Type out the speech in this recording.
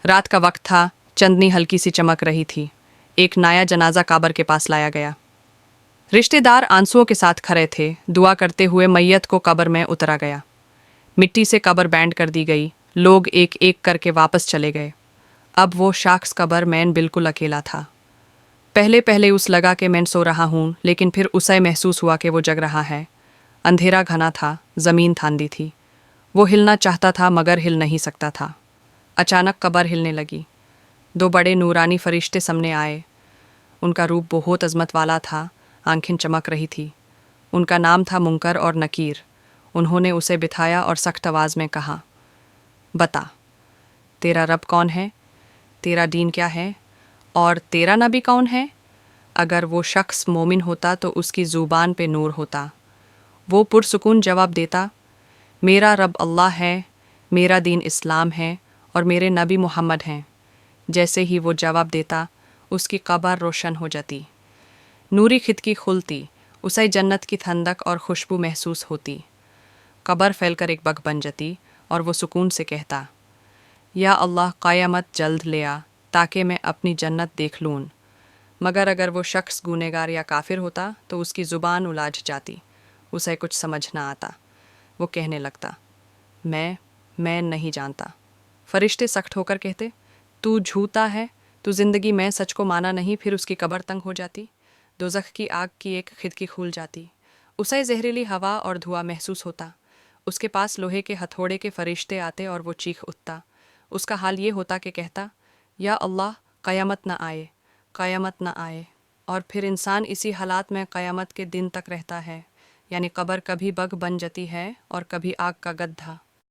रात का वक्त था, चंदनी हल्की सी चमक रही थी। एक नया जनाजा काबर के पास लाया गया। रिश्तेदार आंसुओं के साथ खड़े थे। दुआ करते हुए मैयत को कब्र में उतरा गया। मिट्टी से कब्र बैंड कर दी गई। लोग एक एक करके वापस चले गए। अब वो शख्स कब्र में बिल्कुल अकेला था। पहले पहले उस लगा कि मैं सो रहा हूँ, लेकिन फिर उसे महसूस हुआ कि वो जग रहा है। अंधेरा घना था, ज़मीन थांदी थी। वो हिलना चाहता था मगर हिल नहीं सकता था। अचानक कब्र हिलने लगी। दो बड़े नूरानी फरिश्ते सामने आए। उनका रूप बहुत अजमत वाला था, आंखें चमक रही थी। उनका नाम था मुनकर और नकीर। उन्होंने उसे बिठाया और सख्त आवाज़ में कहा, बता, तेरा रब कौन है, तेरा दीन क्या है, और तेरा नबी कौन है? अगर वो शख्स मोमिन होता तो उसकी ज़ुबान पे नूर होता। वो पुरसुकून जवाब देता, मेरा रब अल्लाह है, मेरा दीन इस्लाम है और मेरे नबी मोहम्मद हैं। जैसे ही वो जवाब देता, उसकी कब्र रोशन हो जाती। नूरी खिड़की खुलती, उसे जन्नत की ठंडक और खुशबू महसूस होती। कब्र फैलकर एक बग बन जाती और वो सुकून से कहता, या अल्लाह क़यामत जल्द ले आ ताकि मैं अपनी जन्नत देख लूँ। मगर अगर वो शख्स गुनहगार या काफिर होता तो उसकी ज़ुबान उलझ जाती। उसे कुछ समझ ना आता। वो कहने लगता, मैं नहीं जानता। फरिश्ते सख्त होकर कहते, तू झूठा है, तू ज़िंदगी में सच को माना नहीं। फिर उसकी कब्र तंग हो जाती। दोज़ख की आग की एक खिड़की खुल जाती। उसे जहरीली हवा और धुआं महसूस होता। उसके पास लोहे के हथौड़े के फरिश्ते आते और वो चीख उठता। उसका हाल ये होता कि कहता, या अल्लाह क़यामत न आए, क़यामत न आए। और फिर इंसान इसी हालात में क़यामत के दिन तक रहता है। यानी कब्र कभी बग बन जाती है और कभी आग का गड्ढा।